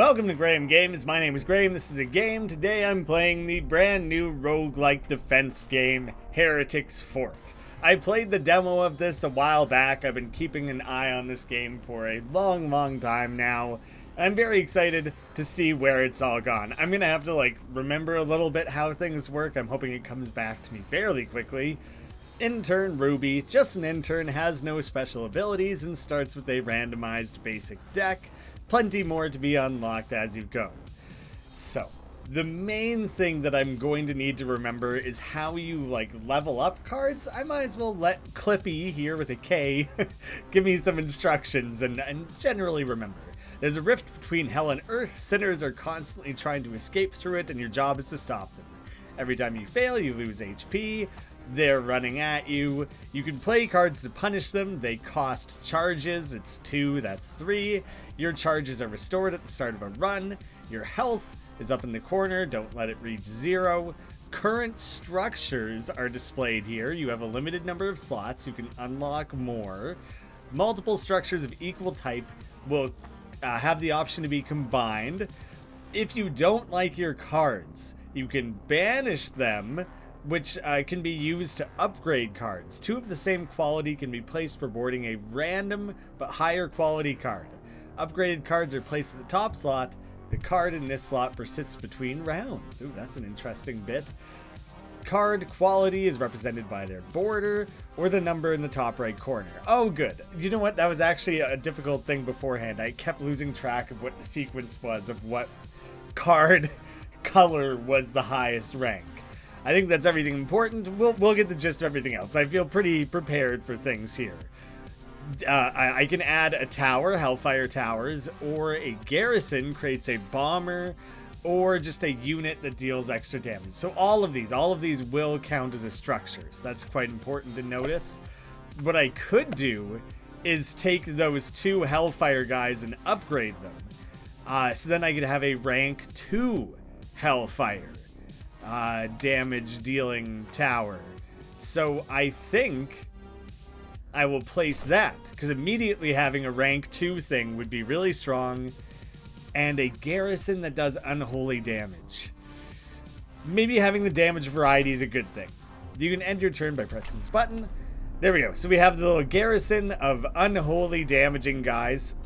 Welcome to Graeme Games. My name is Graeme. This is a game. Today I'm playing the brand new roguelike defense game, Heretic's Fork. I played the demo of this a while back. I've been keeping an eye on this game for a long time now. I'm very excited to see where it's all gone. I'm gonna have to remember a little bit how things work. I'm hoping it comes back to me fairly quickly. Intern Ruby, just an intern, has no special abilities and starts with a randomized basic deck. Plenty more to be unlocked as you go. So, the main thing that I'm going to need to remember is how you level up cards. I might as well let Clippy here with a K give me some instructions and generally remember. There's a rift between hell and earth. Sinners are constantly trying to escape through it, and your job is to stop them. Every time you fail, you lose HP. They're running at you. You can play cards to punish them. They cost charges. It's 2, that's 3. Your charges are restored at the start of a run. Your health is up in the corner. Don't let it reach 0. Current structures are displayed here. You have a limited number of slots. You can unlock more. Multiple structures of equal type will have the option to be combined. If you don't like your cards, you can banish them, which can be used to upgrade cards. 2 of the same quality can be placed for boarding a random but higher quality card. Upgraded cards are placed at the top slot. The card in this slot persists between rounds. Ooh, that's an interesting bit. Card quality is represented by their border or the number in the top right corner. Oh, good. You know what? That was actually a difficult thing beforehand. I kept losing track of what the sequence was of what card color was the highest rank. I think that's everything important. We'll get the gist of everything else. I feel pretty prepared for things here. I can add a tower, Hellfire Towers, or a garrison creates a bomber, or just a unit that deals extra damage. So all of these will count as a structure. So that's quite important to notice. What I could do is take those 2 Hellfire guys and upgrade them. So then I could have a rank 2 Hellfire damage dealing tower. So I think I will place that, because immediately having a rank 2 thing would be really strong, and a garrison that does unholy damage. Maybe having the damage variety is a good thing. You can end your turn by pressing this button. There we go. So we have the little garrison of unholy damaging guys.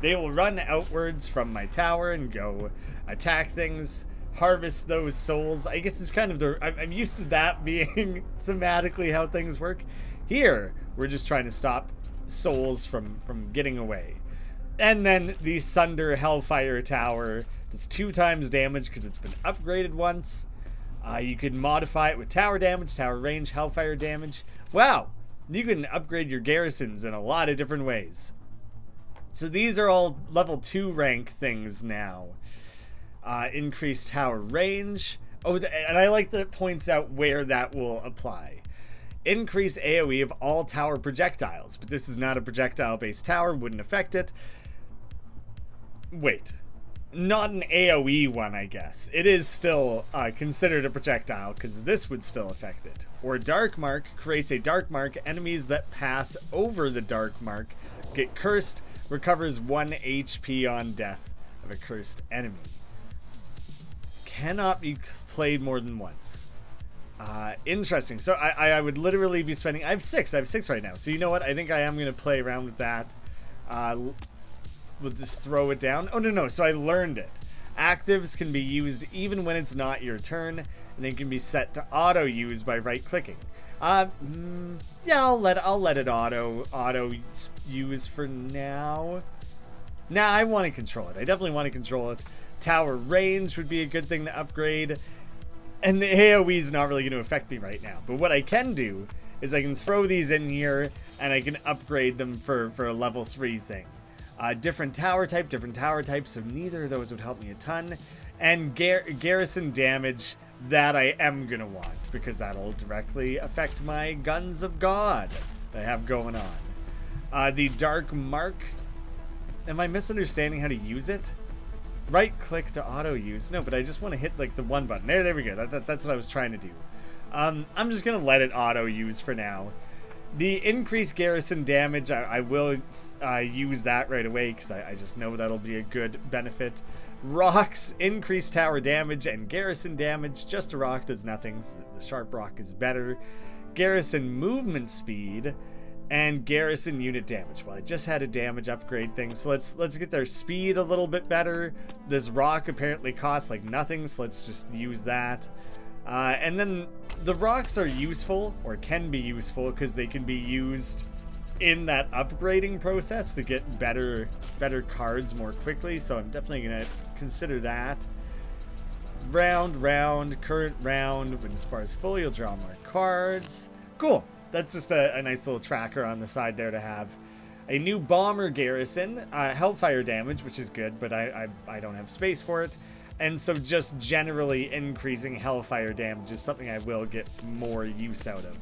They will run outwards from my tower and go attack things, harvest those souls. I guess it's kind of I'm used to that being thematically how things work. Here, we're just trying to stop souls from getting away. And then the Sunder Hellfire Tower does 2 times damage because it's been upgraded once. You can modify it with tower damage, tower range, Hellfire damage. Wow, you can upgrade your garrisons in a lot of different ways. So these are all level 2 rank things now. Increased tower range. Oh, and I like that it points out where that will apply. Increase AoE of all tower projectiles, but this is not a projectile-based tower, wouldn't affect it. Wait, not an AoE one, I guess. It is still considered a projectile, because this would still affect it. Or Dark Mark creates a Dark Mark. Enemies that pass over the Dark Mark get cursed, recovers 1 HP on death of a cursed enemy. Cannot be played more than once. Interesting. So I would literally be spending... I have 6 right now. So you know what? I think I am going to play around with that. We'll just throw it down. Oh, no. So I learned it. Actives can be used even when it's not your turn, and they can be set to auto use by right clicking. Yeah, I'll let it auto use for now. Nah, I want to control it. I definitely want to control it. Tower range would be a good thing to upgrade. And the AoE is not really going to affect me right now. But what I can do is I can throw these in here and I can upgrade them for a level 3 thing. Different tower type, so neither of those would help me a ton. And garrison damage, that I am going to want, because that'll directly affect my Guns of God that I have going on. The Dark Mark, am I misunderstanding how to use it? Right click to auto use. No, but I just want to hit the 1 button. There we go. That's what I was trying to do. I'm just going to let it auto use for now. The increased garrison damage, I will use that right away because I just know that'll be a good benefit. Rocks increase tower damage and garrison damage. Just a rock does nothing. So the sharp rock is better. Garrison movement speed and garrison unit damage. Well, I just had a damage upgrade thing, so let's get their speed a little bit better. This rock apparently costs like nothing, so let's just use that. And then the rocks are useful, or can be useful, because they can be used in that upgrading process to get better cards more quickly, so I'm definitely going to consider that. Round, current round. When this bar is full, you'll draw more cards. Cool. That's just a nice little tracker on the side there to have. A new bomber garrison, hellfire damage, which is good, but I don't have space for it. And so just generally increasing hellfire damage is something I will get more use out of.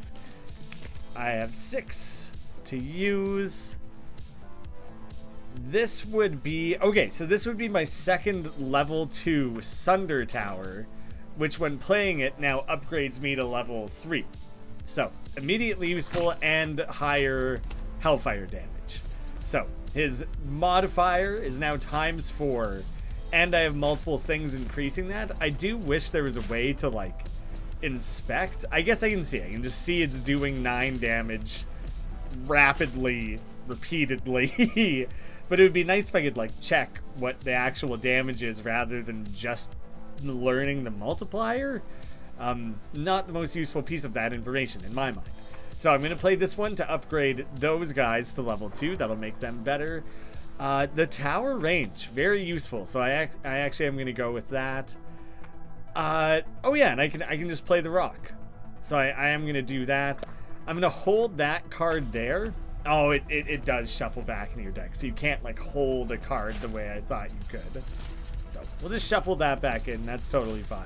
I have 6 to use. This would be... Okay, so this would be my second level 2 Sunder Tower, which when playing it now upgrades me to level 3. So, immediately useful and higher hellfire damage. So, his modifier is now ×4, and I have multiple things increasing that. I do wish there was a way to, like, inspect. I guess I can see. I can just see it's doing 9 damage rapidly, repeatedly. But it would be nice if I could, like, check what the actual damage is rather than just learning the multiplier. Not the most useful piece of that information in my mind. So I'm going to play this one to upgrade those guys to level 2. That'll make them better. The tower range, very useful. So I actually am going to go with that. Oh yeah, and I can just play the rock. So I am going to do that. I'm going to hold that card there. Oh, it does shuffle back into your deck, so you can't, like, hold a card the way I thought you could. So we'll just shuffle that back in. That's totally fine.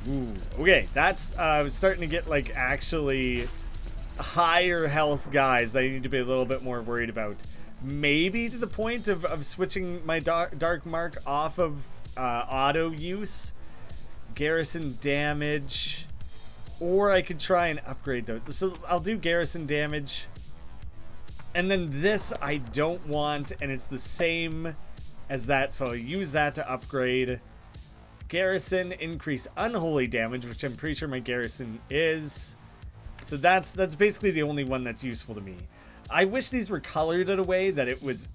Ooh, okay, that's starting to get, like, actually higher health guys that I need to be a little bit more worried about. Maybe to the point of switching my Dark Mark off of auto use. Garrison damage. Or I could try and upgrade those. So I'll do garrison damage. And then this I don't want, and it's the same as that, so I'll use that to upgrade. Garrison, increase unholy damage, which I'm pretty sure my garrison is. So that's basically the only one that's useful to me. I wish these were colored in a way that it was...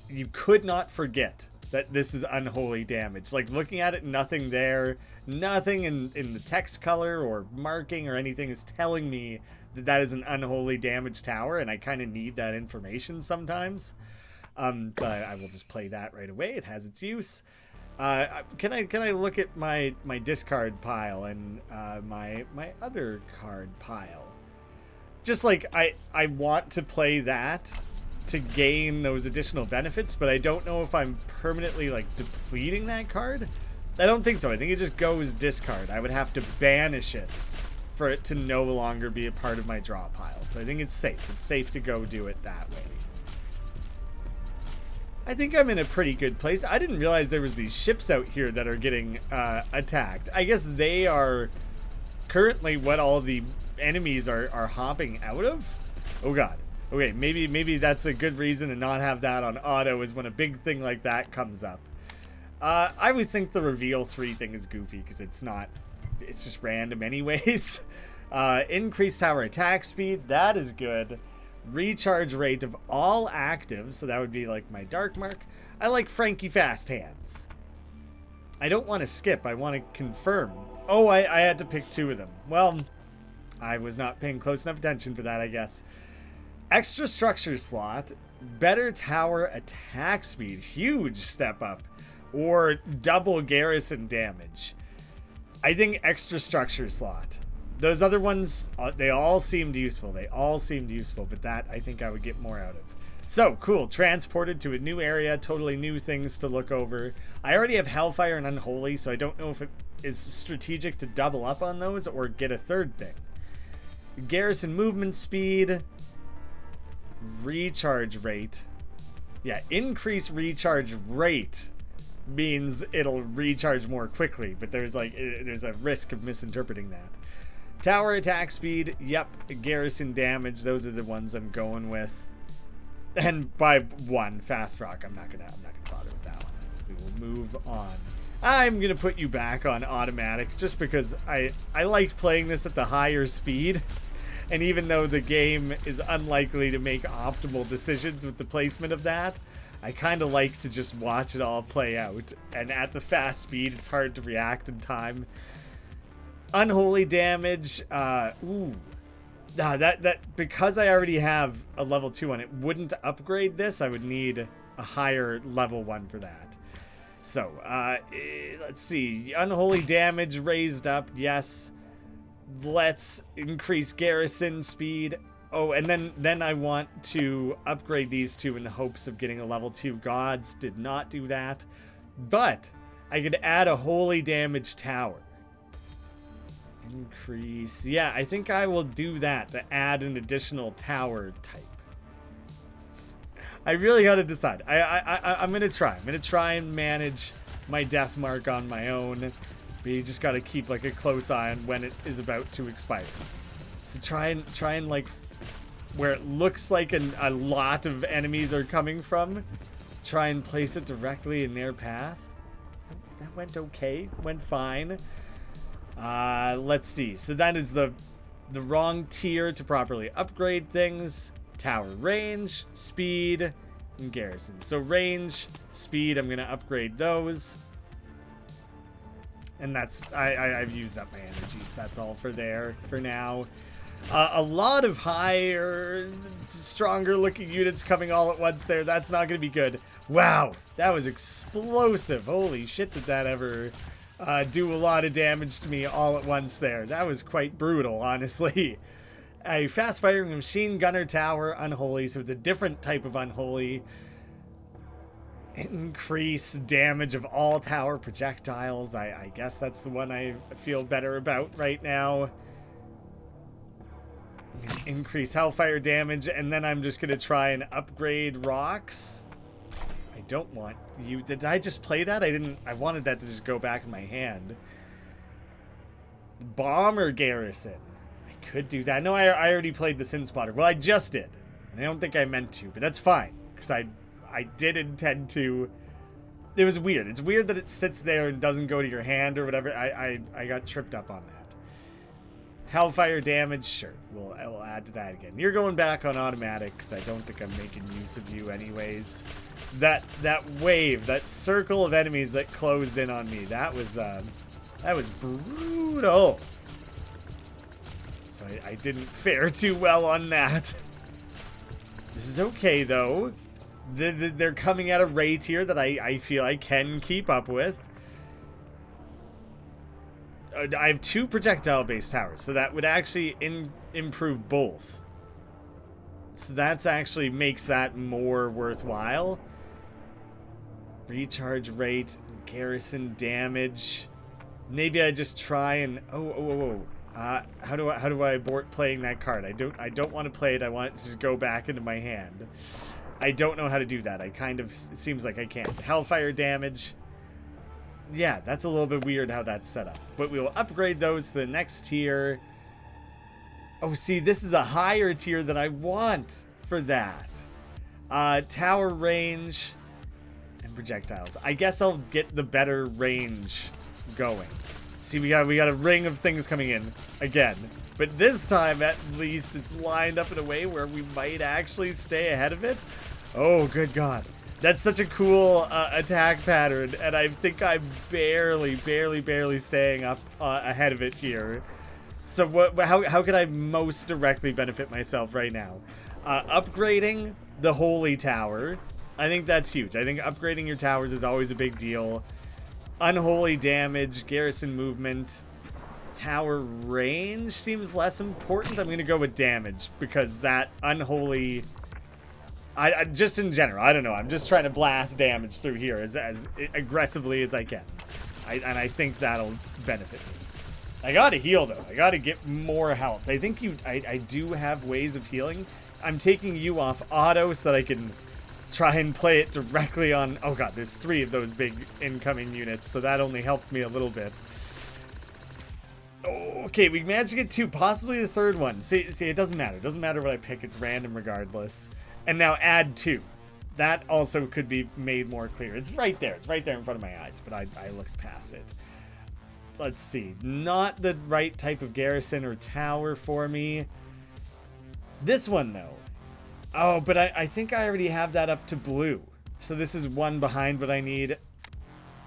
You could not forget that this is unholy damage. Like, looking at it, nothing there. Nothing in the text color or marking or anything is telling me that that is an unholy damage tower, and I kind of need that information sometimes. But I will just play that right away. It has its use. Can I look at my discard pile and my other card pile? Just like I want to play that to gain those additional benefits, but I don't know if I'm permanently, like, depleting that card. I don't think so. I think it just goes discard. I would have to banish it for it to no longer be a part of my draw pile. So I think it's safe. It's safe to go do it that way. I think I'm in a pretty good place. I didn't realize there was these ships out here that are getting attacked. I guess they are currently what all the enemies are hopping out of. Oh god. Okay, maybe that's a good reason to not have that on auto, is when a big thing like that comes up. I always think the reveal 3 thing is goofy because it's just random anyways. Increased tower attack speed, that is good. Recharge rate of all actives, so that would be like my Dark Mark. I like Frankie Fast Hands. I don't want to skip, I want to confirm. Oh, I had to pick 2 of them. Well, I was not paying close enough attention for that, I guess. Extra structure slot, better tower attack speed, huge step up. Or double garrison damage. I think extra structure slot. Those other ones, they all seemed useful. But that I think I would get more out of. So, cool. Transported to a new area. Totally new things to look over. I already have Hellfire and Unholy, so I don't know if it is strategic to double up on those or get a third thing. Garrison movement speed. Recharge rate. Yeah, increase recharge rate means it'll recharge more quickly, but there's a risk of misinterpreting that. Tower attack speed, yep. Garrison damage, those are the ones I'm going with. And by 1, fast rock, I'm not gonna bother we will move on. I'm going to put you back on automatic just because I liked playing this at the higher speed. And even though the game is unlikely to make optimal decisions with the placement of that, I kind of like to just watch it all play out. And at the fast speed, it's hard to react in time. Unholy damage. That because I already have a level 2 on it, wouldn't upgrade this. I would need a higher level 1 for that. So, let's see. Unholy damage raised up. Yes. Let's increase garrison speed. Oh, and then I want to upgrade these two in the hopes of getting a level 2 gods. Did not do that. But I could add a holy damage tower. Increase. Yeah, I think I will do that to add an additional tower type. I really got to decide. I'm going to try. I'm going to try and manage my death mark on my own. But you just got to keep like a close eye on when it is about to expire. So try and like where it looks like a lot of enemies are coming from, try and place it directly in their path. That went okay. Went fine. Let's see. So that is the wrong tier to properly upgrade things. Tower range, speed, and garrison. So range, speed, I'm going to upgrade those. And that's, I've used up my energies. That's all for there for now. A lot of higher, stronger looking units coming all at once there. That's not going to be good. Wow, that was explosive. Holy shit, did that ever do a lot of damage to me all at once there. That was quite brutal, honestly. A fast-firing machine gunner tower, unholy, so it's a different type of unholy. Increase damage of all tower projectiles. I guess that's the one I feel better about right now. I'm gonna increase hellfire damage, and then I'm just gonna try and upgrade rocks. I don't want you. Did I just play that? I wanted that to just go back in my hand. Bomb or garrison? I could do that. No, I already played the Sin Spotter. Well, I just did. And I don't think I meant to, but that's fine. Because I did intend to. It was weird. It's weird that it sits there and doesn't go to your hand or whatever. I got tripped up on that. Hellfire damage, sure. I will add to that again. You're going back on automatic because I don't think I'm making use of you anyways. That wave, that circle of enemies that closed in on me, that was brutal. So I didn't fare too well on that. This is okay though. They're coming at a rate here that I feel I can keep up with. I have 2 projectile-based towers, so that would actually improve both. So that's actually makes that more worthwhile. Recharge rate, garrison damage. Maybe I just try and how do I abort playing that card? I don't want to play it. I want it to just go back into my hand. I don't know how to do that. It seems like I can't. Hellfire damage. Yeah, that's a little bit weird how that's set up. But we will upgrade those to the next tier. Oh, see, this is a higher tier than I want for that. Tower range and projectiles. I guess I'll get the better range going. See, we got a ring of things coming in again. But this time, at least, it's lined up in a way where we might actually stay ahead of it. Oh, good God. That's such a cool attack pattern, and I think I'm barely staying up ahead of it here. So how could I most directly benefit myself right now? Upgrading the Holy Tower. I think that's huge. I think upgrading your towers is always a big deal. Unholy damage, garrison movement, tower range seems less important. I'm going to go with damage because that unholy... I just in general, I don't know. I'm just trying to blast damage through here as aggressively as I can. And I think that'll benefit me. I gotta heal though. I gotta get more health. I think I do have ways of healing. I'm taking you off auto so that I can try and play it directly on... Oh god, there's 3 of those big incoming units, so that only helped me a little bit. Okay, we managed to get 2, possibly the 3rd one. See, it doesn't matter. It doesn't matter what I pick. It's random regardless. And now add 2. that also could be made more clear. It's right there. It's right there in front of my eyes, but I looked past it. Let's see. Not the right type of garrison or tower for me. This one, though. Oh, but I think I already have that up to blue. So this is one behind what I need.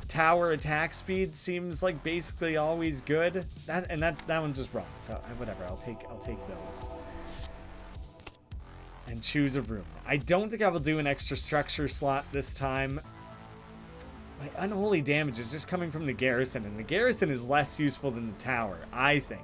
Tower attack speed seems like basically always good. That one's just wrong. So whatever, I'll take those. And choose a room. I don't think I will do an extra structure slot this time. My unholy damage is just coming from the garrison, and the garrison is less useful than the tower, I think.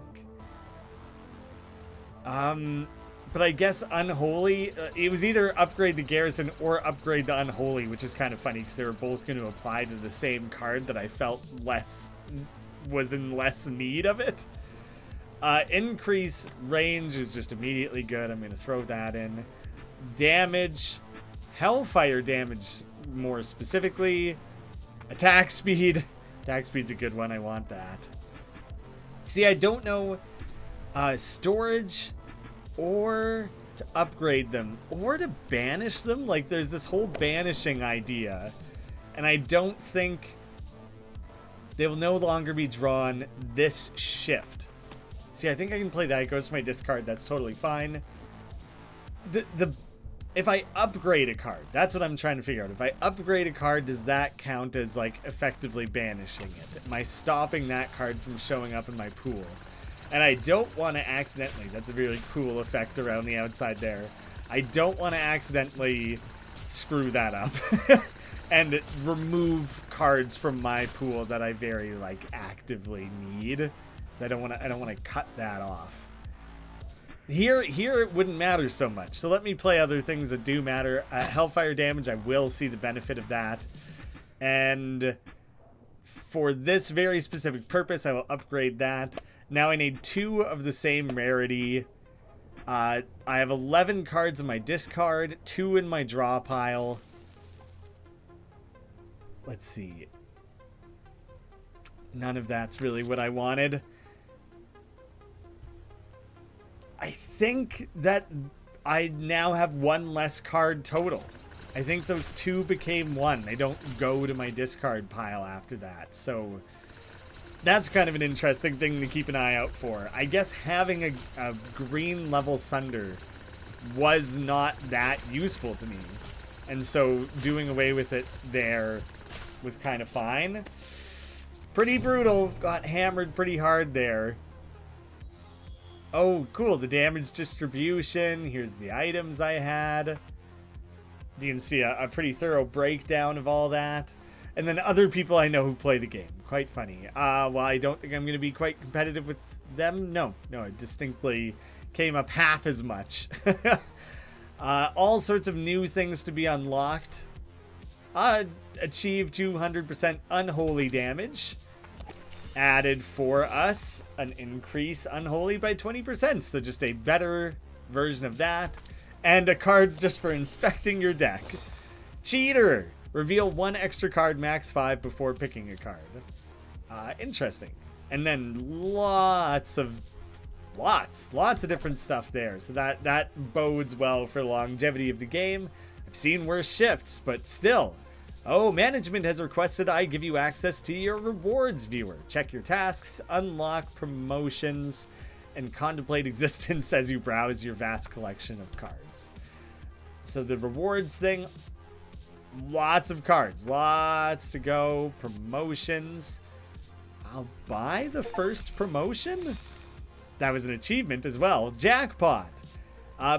But I guess unholy, it was either upgrade the garrison or upgrade the unholy, which is kind of funny because they were both going to apply to the same card that I felt was in less need of it. Increase range is just immediately good. I'm going to throw that in. Damage, hellfire damage more specifically. Attack speed. Attack speed's a good one. I want that. See, I don't know storage or to upgrade them or to banish them. Like, there's this whole banishing idea, and I don't think they will no longer be drawn this shift. See, I think I can play that. It goes to my discard. That's totally fine. If I upgrade a card, that's what I'm trying to figure out. If I upgrade a card, does that count as, like, effectively banishing it? Am I stopping that card from showing up in my pool? And I don't want to accidentally, that's a really cool effect around the outside there. I don't want to accidentally screw that up and remove cards from my pool that I very, like, actively need. So I don't want to cut that off. Here it wouldn't matter so much. So let me play other things that do matter. Hellfire damage, I will see the benefit of that. And for this very specific purpose, I will upgrade that. Now I need 2 of the same rarity. I have 11 cards in my discard, 2 in my draw pile. Let's see. None of that's really what I wanted. I think that I now have 1 less card total. I think those 2 became 1. They don't go to my discard pile after that. So that's kind of an interesting thing to keep an eye out for. I guess having a green level Sunder was not that useful to me. And so doing away with it there was kind of fine. Pretty brutal. Got hammered pretty hard there. Oh, cool. The damage distribution. Here's the items I had. You can see a pretty thorough breakdown of all that. And then other people I know who play the game. Quite funny. Well, I don't think I'm going to be quite competitive with them. No, it distinctly came up half as much. All sorts of new things to be unlocked. Achieve 200% unholy damage. Added for us an increase unholy by 20%. So just a better version of that. And a card just for inspecting your deck. Cheater! Reveal 1 extra card, max 5 before picking a card. Interesting. And then lots of different stuff there. So that bodes well for longevity of the game. I've seen worse shifts, but still. Oh, management has requested I give you access to your rewards viewer. Check your tasks, unlock promotions, and contemplate existence as you browse your vast collection of cards. So the rewards thing, lots of cards, lots to go. Promotions. I'll buy the first promotion. That was an achievement as well. Jackpot.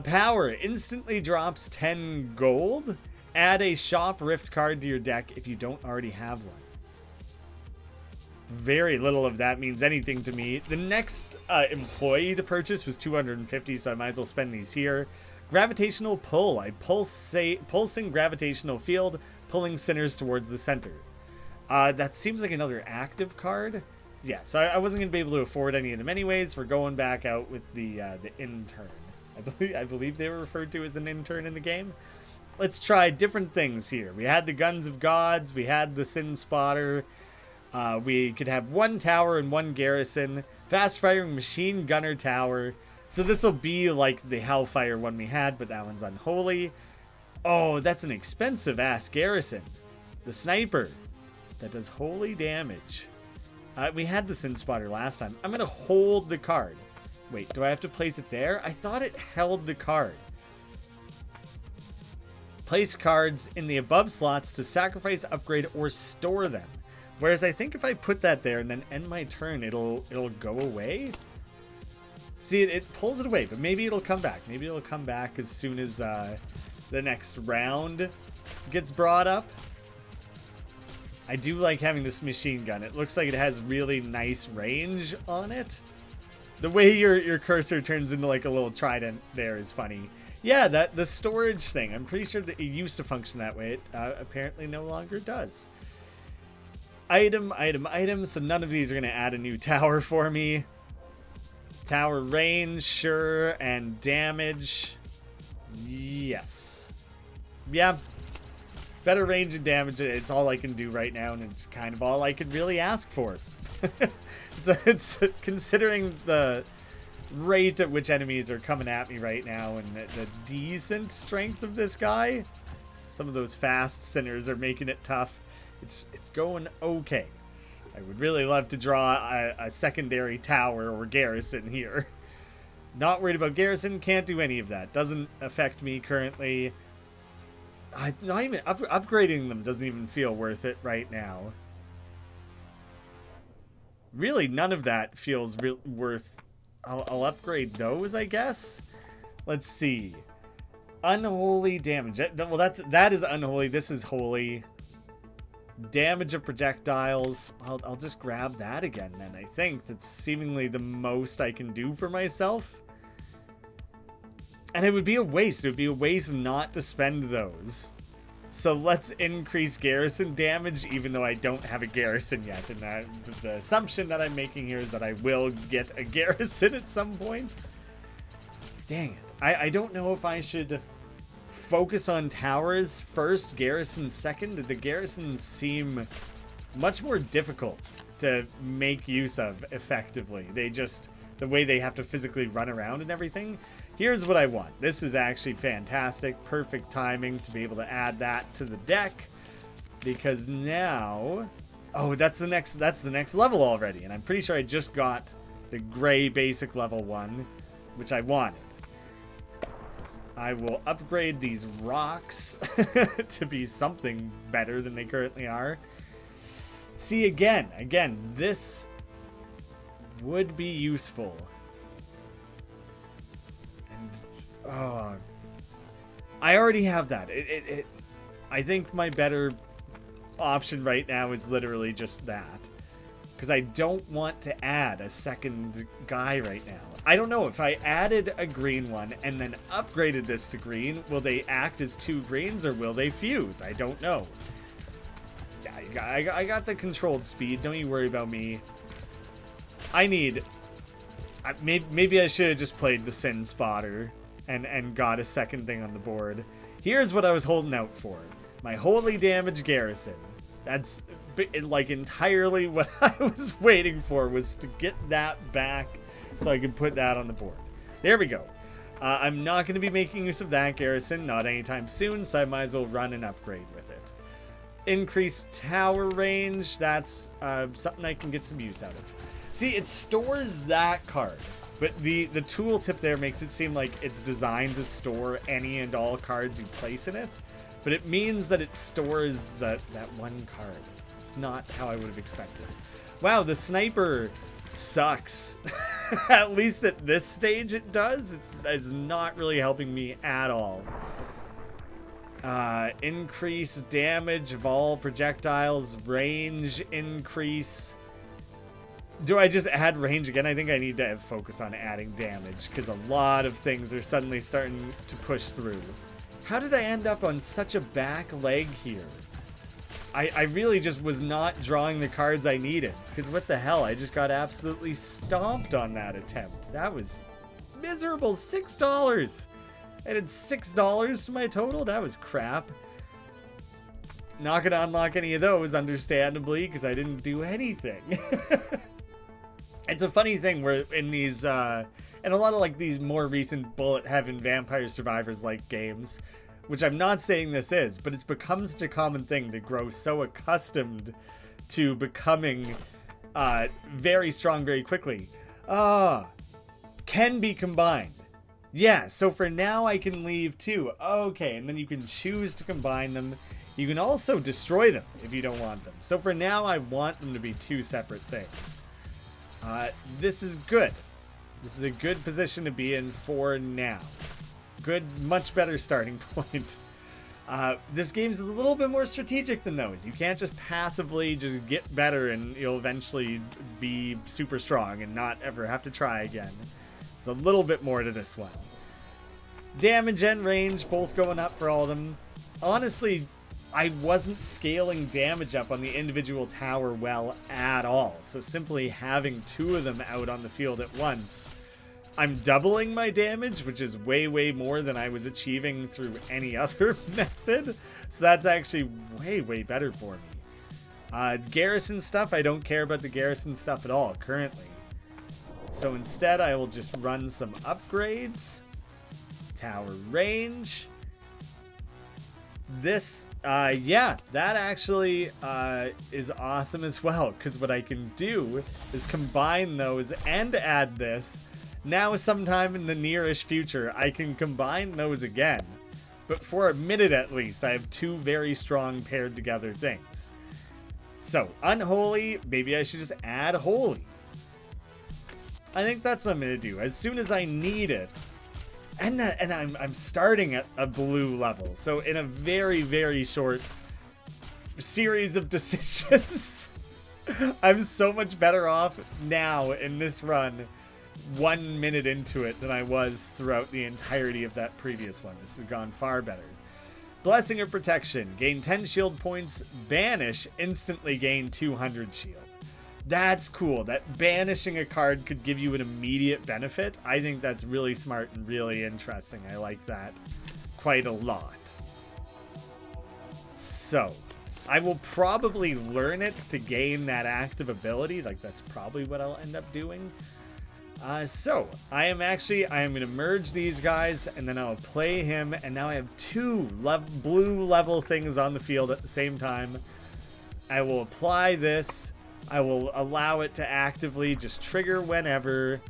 Power instantly drops 10 gold. Add a shop rift card to your deck if you don't already have one. Very little of that means anything to me. The next employee to purchase was 250, so I might as well spend these here. Gravitational pull. I pulsing gravitational field, pulling sinners towards the center. That seems like another active card. Yeah, so I wasn't going to be able to afford any of them anyways. We're going back out with the Intern. I believe they were referred to as an intern in the game. Let's try different things here. We had the Guns of Gods. We had the Sin Spotter. We could have 1 tower and 1 garrison. Fast-firing machine gunner tower. So this will be like the Hellfire one we had, but that one's unholy. Oh, that's an expensive ass garrison. The sniper that does holy damage. We had the Sin Spotter last time. I'm gonna hold the card. Wait, do I have to place it there? I thought it held the card. Place cards in the above slots to sacrifice, upgrade, or store them. Whereas I think if I put that there and then end my turn, it'll go away. See, it pulls it away, but maybe it'll come back. Maybe it'll come back as soon as the next round gets brought up. I do like having this machine gun. It looks like it has really nice range on it. The way your cursor turns into like a little trident there is funny. Yeah, the storage thing. I'm pretty sure that it used to function that way. It apparently no longer does. Item. So none of these are going to add a new tower for me. Tower range, sure, and damage. Yes. Yeah. Better range and damage. It's all I can do right now, and it's kind of all I could really ask for. it's considering the rate at which enemies are coming at me right now and the decent strength of this guy. Some of those fast sinners are making it tough. It's going okay. I would really love to draw a secondary tower or garrison here. Not worried about garrison. Can't do any of that. Doesn't affect me currently. Not even upgrading them doesn't even feel worth it right now. Really, none of that feels worth. I'll upgrade those, I guess. Let's see. Unholy damage. Well, that is unholy. This is holy. Damage of projectiles. I'll just grab that again then. I think that's seemingly the most I can do for myself. And it would be a waste. It would be a waste not to spend those. So let's increase garrison damage, even though I don't have a garrison yet. And the assumption that I'm making here is that I will get a garrison at some point. Dang it. I don't know if I should focus on towers first, garrison second. The garrisons seem much more difficult to make use of effectively. The way they have to physically run around and everything. Here's what I want. This is actually fantastic. Perfect timing to be able to add that to the deck. Because now... Oh, that's the next level already. And I'm pretty sure I just got the gray basic level 1, which I wanted. I will upgrade these rocks to be something better than they currently are. See, again, this would be useful. And I already have that. I think my better option right now is literally just that. Because I don't want to add a second guy right now. I don't know if I added a green one and then upgraded this to green, will they act as 2 greens or will they fuse? I don't know. I got the controlled speed. Don't you worry about me. Maybe I should have just played the Sin Spotter and got a second thing on the board. Here's what I was holding out for. My holy damage garrison. That's like entirely what I was waiting for, was to get that back so I could put that on the board. There we go. I'm not going to be making use of that garrison, not anytime soon, so I might as well run and upgrade with it. Increased tower range, that's something I can get some use out of. See, it stores that card, but the tooltip there makes it seem like it's designed to store any and all cards you place in it, but it means that it stores that one card. It's not how I would have expected. Wow, the sniper sucks. At least at this stage it does. It's not really helping me at all. Increase damage of all projectiles, range increase. Do I just add range again? I think I need to focus on adding damage because a lot of things are suddenly starting to push through. How did I end up on such a back leg here? I really just was not drawing the cards I needed. Because what the hell? I just got absolutely stomped on that attempt. That was miserable. $6. I did $6 to my total? That was crap. Not going to unlock any of those, understandably, because I didn't do anything. It's a funny thing where in these, and a lot of like these more recent bullet heaven Vampire Survivors like games, which I'm not saying this is, but it's become such a common thing to grow so accustomed to becoming very strong very quickly. Can be combined. Yeah, so for now I can leave 2. Okay, and then you can choose to combine them. You can also destroy them if you don't want them. So for now I want them to be 2 separate things. This is good. This is a good position to be in for now. Good, much better starting point. This game's a little bit more strategic than those. You can't just passively just get better and you'll eventually be super strong and not ever have to try again. There's a little bit more to this one. Damage and range both going up for all of them. Honestly, I wasn't scaling damage up on the individual tower well at all. So simply having 2 of them out on the field at once, I'm doubling my damage, which is way, way more than I was achieving through any other method. So that's actually way, way better for me. Garrison stuff, I don't care about the garrison stuff at all currently. So instead, I will just run some upgrades. Tower range. This, yeah, that actually is awesome as well, because what I can do is combine those and add this. Now, sometime in the nearish future, I can combine those again. But for a minute at least, I have 2 very strong paired together things. So, unholy, maybe I should just add holy. I think that's what I'm going to do. As soon as I need it, and I'm starting at a blue level. So in a very, very short series of decisions, I'm so much better off now in this run 1 minute into it than I was throughout the entirety of that previous one. This has gone far better. Blessing of Protection. Gain 10 shield points. Banish. Instantly gain 200 shield. That's cool. That banishing a card could give you an immediate benefit. I think that's really smart and really interesting. I like that quite a lot. So, I will probably learn it to gain that active ability. Like, that's probably what I'll end up doing. So, I am going to merge these guys, and then I'll play him, and now I have 2 blue level things on the field at the same time. I will apply this. I will allow it to actively just trigger whenever.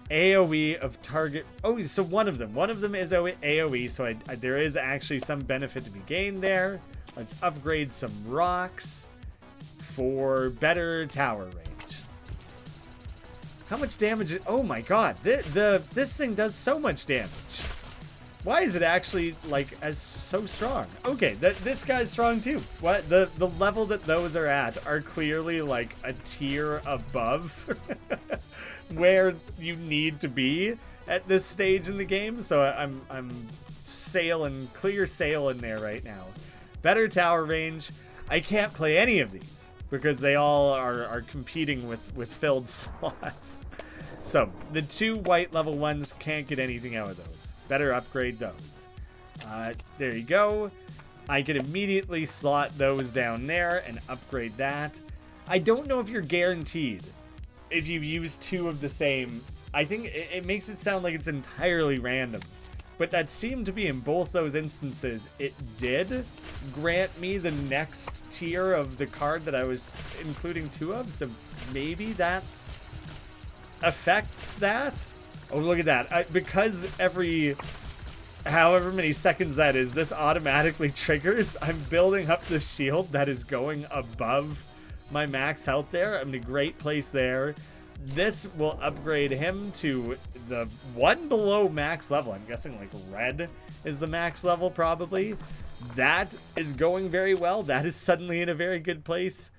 AoE of target. Oh, so one of them is AoE, so there is actually some benefit to be gained there. Let's upgrade some rocks for better tower range. How much damage? Oh my god, this thing does so much damage. Why is it actually like so strong? Okay, this guy's strong too. What the level that those are at are clearly like a tier above where you need to be at this stage in the game. So I'm clear sailing there right now. Better tower range. I can't play any of these because they all are competing with filled slots. So, the 2 white level ones can't get anything out of those. Better upgrade those. There you go. I can immediately slot those down there and upgrade that. I don't know if you're guaranteed if you use 2 of the same. I think it makes it sound like it's entirely random. But that seemed to be in both those instances. It did grant me the next tier of the card that I was including 2 of. So maybe that affects that. Oh, look at that. Because every however many seconds that is, this automatically triggers. I'm building up the shield that is going above my max health there. I'm in a great place there. This will upgrade him to the one below max level. I'm guessing like red is the max level probably. That is going very well. That is suddenly in a very good place.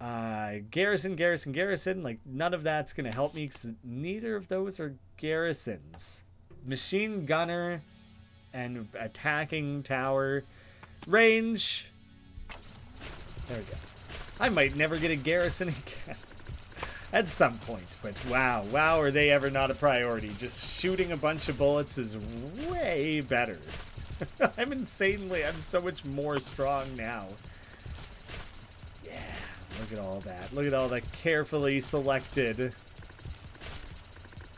Garrison. Like, none of that's going to help me because neither of those are garrisons. Machine gunner and attacking tower. Range. There we go. I might never get a garrison again. At some point, but wow, are they ever not a priority? Just shooting a bunch of bullets is way better. I'm so much more strong now. Yeah, look at all that. Look at all that carefully selected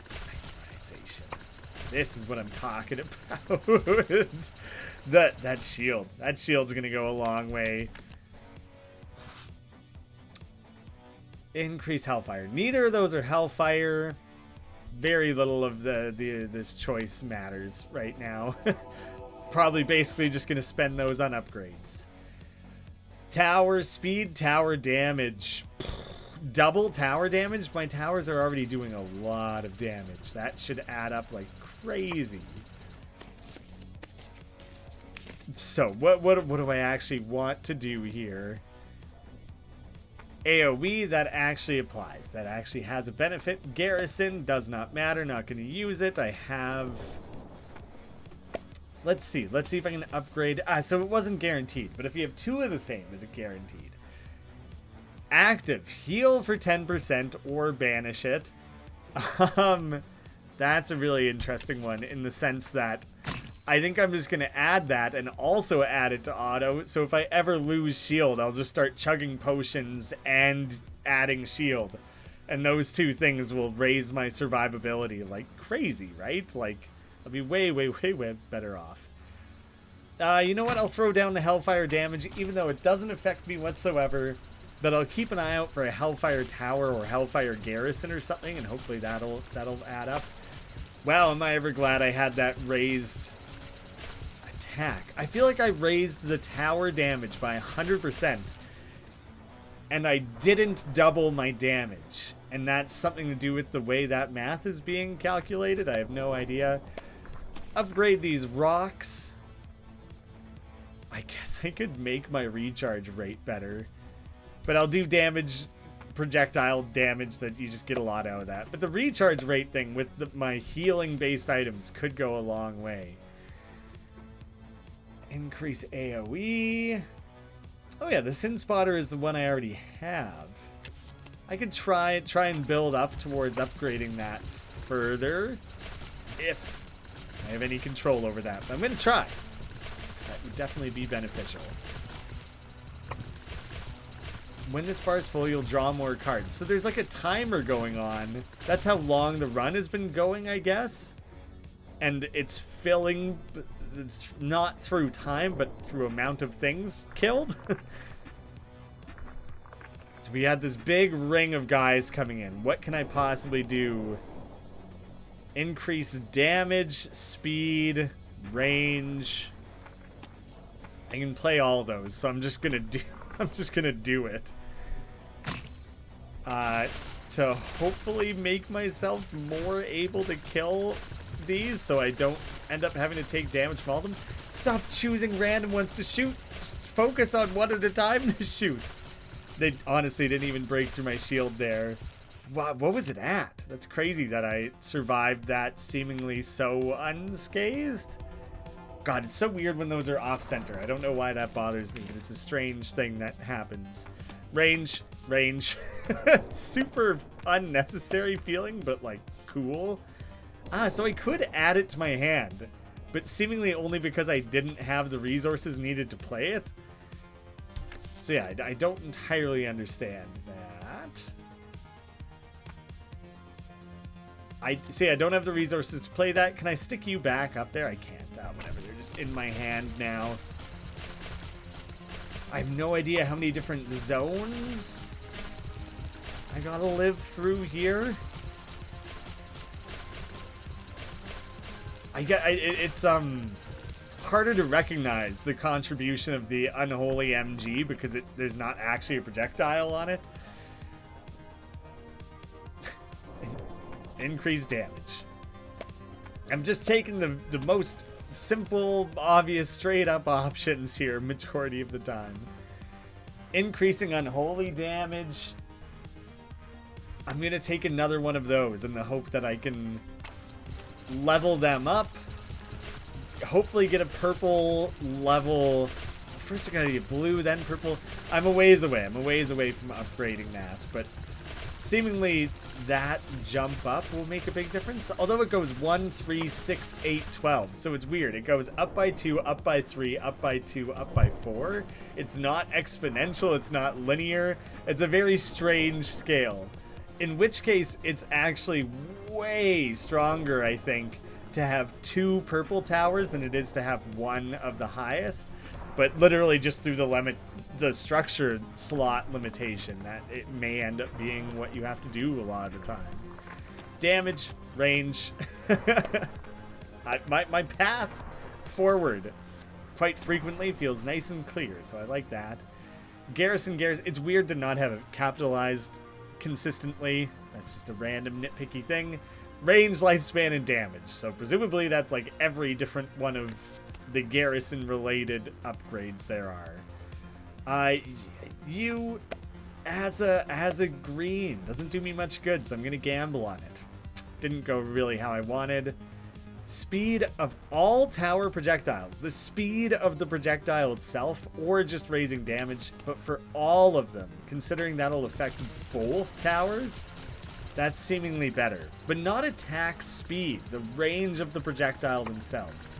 memorization. This is what I'm talking about. That shield. That shield's gonna go a long way. Increase Hellfire. Neither of those are Hellfire. Very little of this choice matters right now. Probably basically just gonna spend those on upgrades. Tower speed, tower damage. Double tower damage? My towers are already doing a lot of damage. That should add up like crazy. So, what do I actually want to do here? AoE, that actually applies. That actually has a benefit. Garrison, does not matter. Not going to use it. I have... Let's see. Let's see if I can upgrade. So it wasn't guaranteed. But if you have two of the same, is it guaranteed? Active. Heal for 10% or banish it. That's a really interesting one in the sense that I think I'm just going to add that and also add it to auto. So if I ever lose shield, I'll just start chugging potions and adding shield. And those two things will raise my survivability like crazy, right? Like, I'll be way, way, way, way better off. You know what? I'll throw down the Hellfire damage, even though it doesn't affect me whatsoever. But I'll keep an eye out for a Hellfire Tower or Hellfire Garrison or something, and hopefully that'll add up. Wow, am I ever glad I had that raised attack. I feel like I raised the tower damage by 100%, and I didn't double my damage. And that's something to do with the way that math is being calculated. I have no idea. Upgrade these rocks. I guess I could make my recharge rate better. But I'll do damage, projectile damage that you just get a lot out of that. But the recharge rate thing with my healing based items could go a long way. Increase AoE. Oh yeah, the Sin Spotter is the one I already have. I could try and build up towards upgrading that further if I have any control over that. But I'm going to try, because that would definitely be beneficial. When this bar is full, you'll draw more cards. So there's like a timer going on. That's how long the run has been going, I guess. And it's filling, it's not through time, but through amount of things killed. So we had this big ring of guys coming in. What can I possibly do? Increase damage, speed, range. I can play all those, so I'm just gonna do it. To hopefully make myself more able to kill these, so I don't end up having to take damage from all of them. Stop choosing random ones to shoot. Just focus on one at a time to shoot. They honestly didn't even break through my shield there. Wow, what was it at? That's crazy that I survived that seemingly so unscathed. God, it's so weird when those are off-center. I don't know why that bothers me, but it's a strange thing that happens. Range. Super unnecessary feeling, but like cool. So I could add it to my hand, but seemingly only because I didn't have the resources needed to play it. So yeah, I don't entirely understand that. I don't have the resources to play that. Can I stick you back up there? I can't. Whatever, they're just in my hand now. I have no idea how many different zones I gotta live through here. It's harder to recognize the contribution of the unholy MG because there's not actually a projectile on it. Increased damage. I'm just taking the most simple, obvious, straight up options here majority of the time. Increasing unholy damage. I'm gonna take another one of those in the hope that I can level them up. Hopefully get a purple level. First I gotta get blue, then purple. I'm a ways away. I'm a ways away from upgrading that, but seemingly that jump up will make a big difference. Although it goes 1, 3, 6, 8, 12. So it's weird. It goes up by 2, up by 3, up by 2, up by 4. It's not exponential. It's not linear. It's a very strange scale. In which case, it's actually way stronger, I think, to have 2 purple towers than it is to have 1 of the highest. But literally just through the structure slot limitation, that it may end up being what you have to do a lot of the time. Damage, range. My path forward quite frequently feels nice and clear, so I like that. Garrison. It's weird to not have it capitalized consistently. That's just a random nitpicky thing. Range, lifespan, and damage. So presumably that's like every different one of the garrison related upgrades there are. You as a green doesn't do me much good, so I'm gonna gamble on it. Didn't go really how I wanted. Speed of all tower projectiles. The speed of the projectile itself, or just raising damage, but for all of them, considering that'll affect both towers, that's seemingly better. But not attack speed. The range of the projectile themselves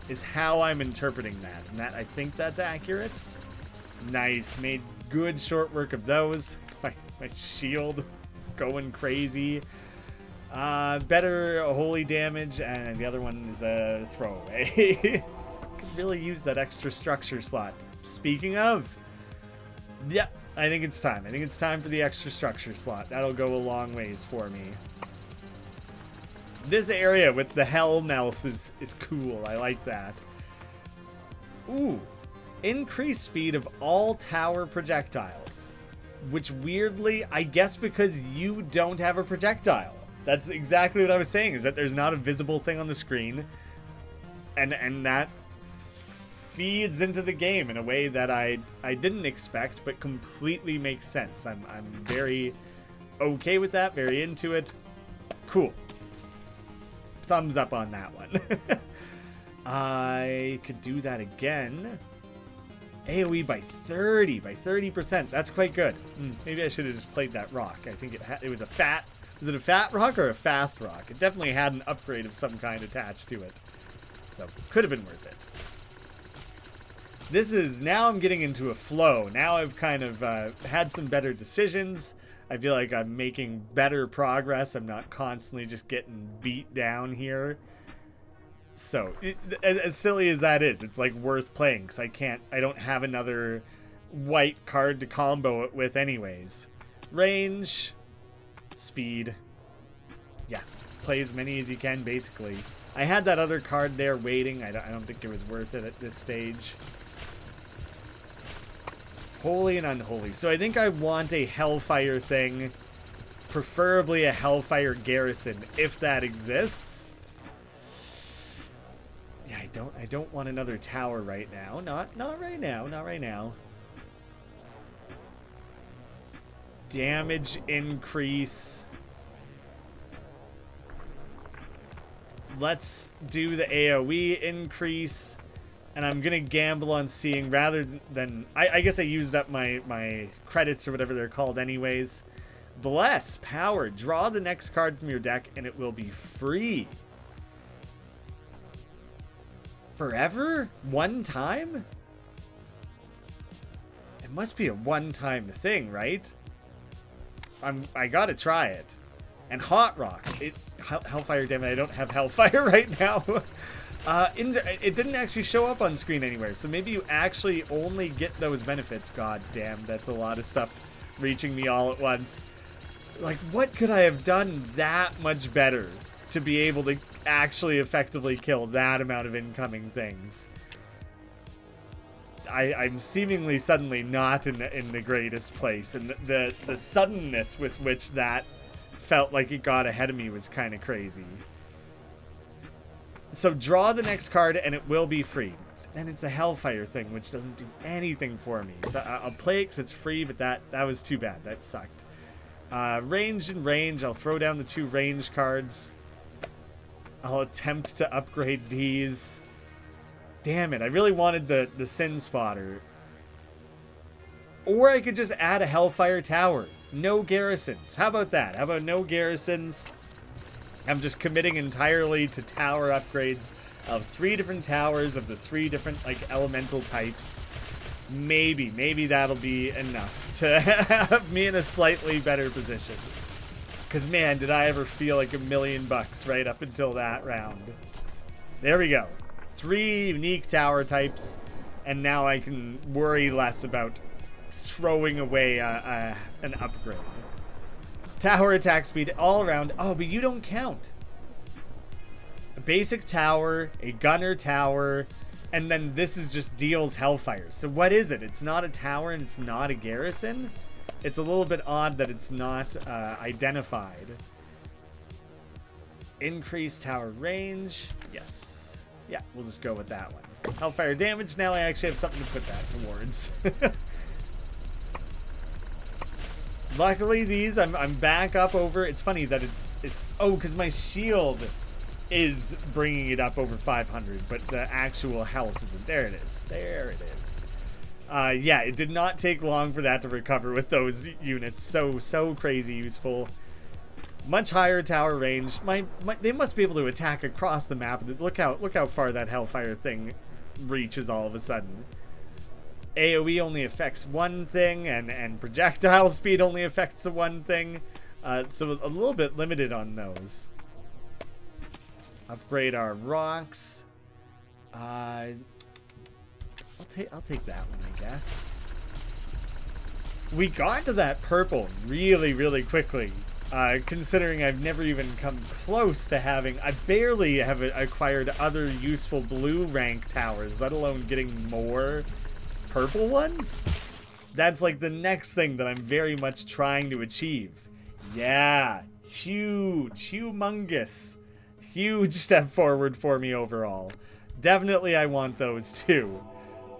is how I'm interpreting that. And that, I think that's accurate. Nice. Made good short work of those. My shield is going crazy. Better holy damage, and the other one is a throwaway. Could really use that extra structure slot. Speaking of, yeah, I think it's time. I think it's time for the extra structure slot. That'll go a long ways for me. This area with the hell mouth is cool. I like that. Ooh. Increased speed of all tower projectiles. Which weirdly, I guess because you don't have a projectile. That's exactly what I was saying, is that there's not a visible thing on the screen. And that feeds into the game in a way that I didn't expect, but completely makes sense. I'm very okay with that, very into it. Cool. Thumbs up on that one. I could do that again. AoE by 30%. That's quite good. Maybe I should have just played that rock. I think it was a fat... Was it a fat rock or a fast rock? It definitely had an upgrade of some kind attached to it. So, could have been worth it. This is... Now I'm getting into a flow. Now I've kind of had some better decisions. I feel like I'm making better progress. I'm not constantly just getting beat down here. So, as silly as that is, it's like worth playing because I don't have another white card to combo it with anyways. Range, speed. Yeah, play as many as you can basically. I had that other card there waiting. I don't think it was worth it at this stage. Holy and unholy. So I think I want a Hellfire thing, preferably a Hellfire garrison if that exists. Yeah, I don't want another tower right now. Not right now. Damage increase. Let's do the AoE increase. And I'm gonna gamble on seeing, rather than I guess I used up my credits or whatever they're called anyways. Bless power. Draw the next card from your deck and it will be free. Forever? One time? It must be a one-time thing, right? I gotta try it. And Hot Rock. Hellfire, damn it, I don't have Hellfire right now. It didn't actually show up on screen anywhere, so maybe you actually only get those benefits. God damn, that's a lot of stuff reaching me all at once. Like, what could I have done that much better to be able to actually effectively kill that amount of incoming things? I'm seemingly suddenly not in the greatest place, and the suddenness with which that felt like it got ahead of me was kind of crazy. So draw the next card and it will be free. Then it's a Hellfire thing, which doesn't do anything for me. So I'll play it because it's free, but that was too bad. That sucked. Range and range. I'll throw down the 2 range cards. I'll attempt to upgrade these. Damn it, I really wanted the Sin Spotter. Or I could just add a Hellfire Tower. No garrisons. How about that? How about no garrisons? I'm just committing entirely to tower upgrades of 3 different towers of the 3 different, like, elemental types. Maybe that'll be enough to have me in a slightly better position. Because, man, did I ever feel like $1,000,000 right up until that round. There we go. 3 unique tower types, and now I can worry less about throwing away an upgrade. Tower attack speed all around. Oh, but you don't count. A basic tower, a gunner tower, and then this is just deals hellfire. So what is it? It's not a tower and it's not a garrison? It's a little bit odd that it's not identified. Increased tower range. Yes. Yeah, we'll just go with that one. Hellfire damage. Now I actually have something to put that towards. Luckily, these I'm back up over. It's funny that it's oh, because my shield is bringing it up over 500, but the actual health isn't. There it is. There it is. Yeah, it did not take long for that to recover with those units. So crazy useful. Much higher tower range. They must be able to attack across the map. Look how far that hellfire thing reaches all of a sudden. AoE only affects one thing, and projectile speed only affects the one thing. So a little bit limited on those. Upgrade our rocks. I'll take that one, I guess. We got to that purple really quickly. Considering I've never even come close to having... I barely have acquired other useful blue rank towers, let alone getting more purple ones. That's like the next thing that I'm very much trying to achieve. Yeah, humongous. Huge step forward for me overall. Definitely I want those too.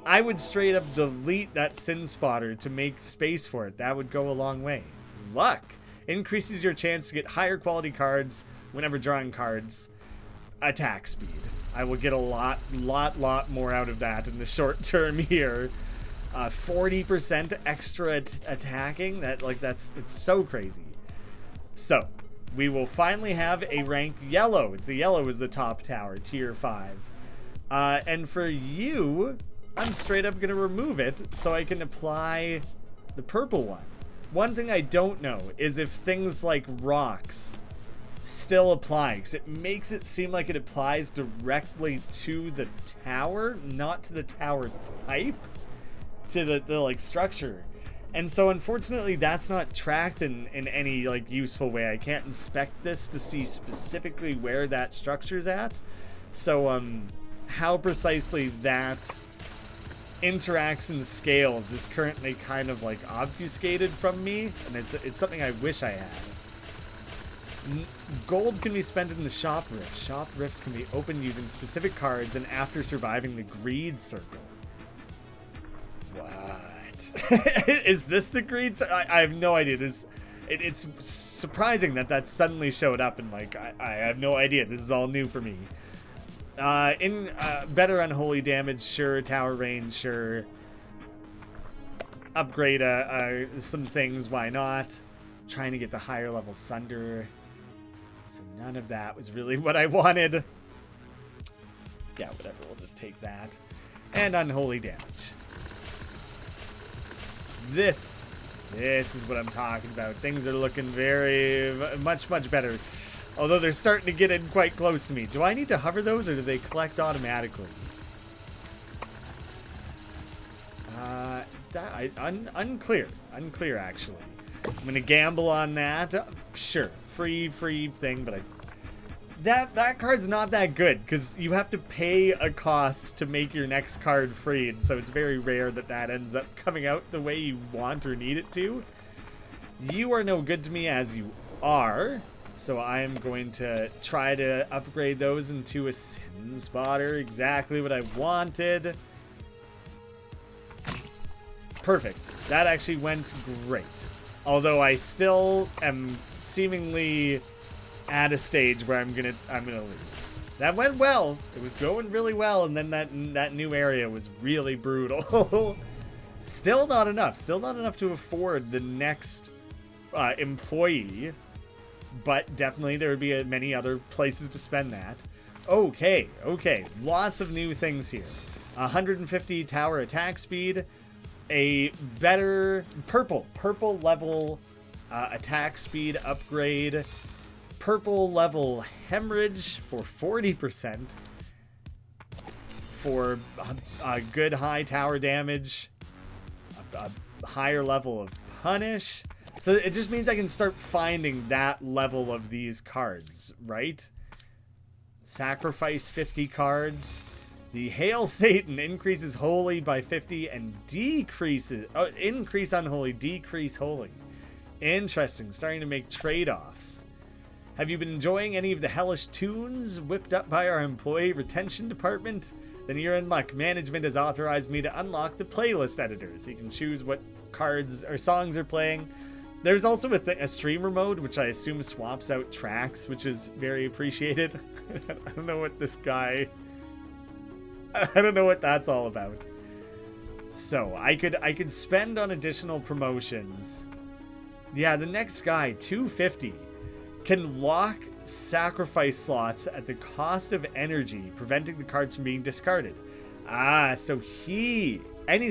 I would straight up delete that Sin Spotter to make space for it. That would go a long way. Luck increases your chance to get higher quality cards whenever drawing cards. Attack speed. I will get a lot more out of that in the short term here. 40% extra attacking. It's so crazy. So we will finally have a rank yellow. The yellow is the top tower, tier 5. And for you, I'm straight up gonna remove it so I can apply the purple one. One thing I don't know is if things like rocks still apply, because it makes it seem like it applies directly to the tower, not to the tower type, to the like structure. And so unfortunately that's not tracked in any like useful way. I can't inspect this to see specifically where that structure's at. So how precisely that interacts and scales is currently kind of like obfuscated from me, and it's something I wish I had. Gold can be spent in the shop rift. Shop rifts can be opened using specific cards and after surviving the greed circle. What? Is this the greed circle? I have no idea. It's surprising that suddenly showed up, and like I have no idea. This is all new for me. Better unholy damage, sure. Tower range, sure. Upgrade some things, why not? Trying to get the higher level Sunder. So none of that was really what I wanted. Yeah, whatever, we'll just take that. And unholy damage. This is what I'm talking about. Things are looking very much better. Although they're starting to get in quite close to me. Do I need to hover those, or do they collect automatically? Unclear. Unclear, actually. I'm going to gamble on that. Sure. Free thing, but that card's not that good, because you have to pay a cost to make your next card free, and so it's very rare that ends up coming out the way you want or need it to. You are no good to me as you are. So I am going to try to upgrade those into a Sin Spotter. Exactly what I wanted. Perfect. That actually went great. Although I still am seemingly at a stage where I'm gonna lose. That went well. It was going really well, and then that new area was really brutal. Still not enough. Still not enough to afford the next employee. But definitely there would be many other places to spend that. Okay. Lots of new things here. 150 tower attack speed. A better purple level attack speed upgrade. Purple level hemorrhage for 40%. for a good high tower damage, a higher level of punish. So it just means I can start finding that level of these cards, right? Sacrifice 50 cards. The Hail Satan increases holy by 50 and decreases... Oh, increase unholy, decrease holy. Interesting, starting to make trade-offs. Have you been enjoying any of the hellish tunes whipped up by our employee retention department? Then you're in luck. Management has authorized me to unlock the playlist editors. You can choose what cards or songs are playing. There's also a streamer mode, which I assume swaps out tracks, which is very appreciated. I don't know what this guy... I don't know what that's all about. So, I could spend on additional promotions. Yeah, the next guy, 250, can lock sacrifice slots at the cost of energy, preventing the cards from being discarded. Ah, so he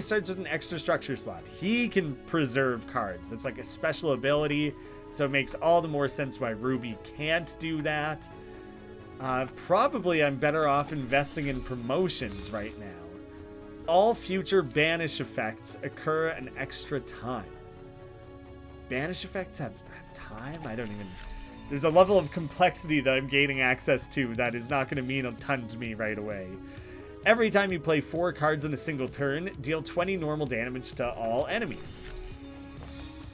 starts with an extra structure slot. He can preserve cards. That's like a special ability, so it makes all the more sense why Ruby can't do that. Probably I'm better off investing in promotions right now. All future banish effects occur an extra time. Banish effects have time? I don't even... There's a level of complexity that I'm gaining access to that is not going to mean a ton to me right away. Every time you play 4 cards in a single turn, deal 20 normal damage to all enemies.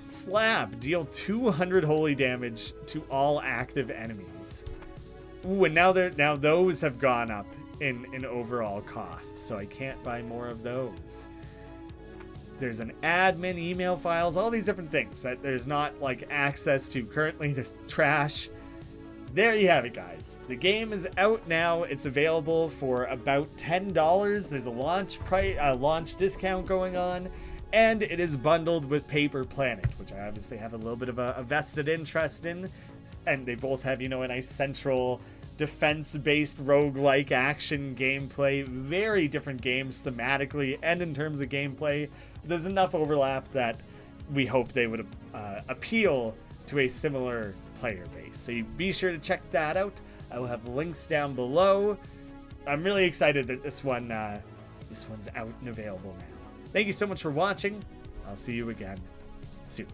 Slab, deal 200 holy damage to all active enemies. Ooh, and now those have gone up in overall cost, so I can't buy more of those. There's an admin, email files, all these different things that there's not like access to currently. There's trash. There you have it, guys. The game is out now. It's available for about $10. There's a launch discount going on, and it is bundled with Paper Planet, which I obviously have a little bit of a vested interest in. And they both have, a nice central defense-based roguelike action gameplay. Very different games thematically and in terms of gameplay. There's enough overlap that we hope they would appeal to a similar player base. So you be sure to check that out. I will have links down below. I'm really excited that this one's out and available now. Thank you so much for watching. I'll see you again soon.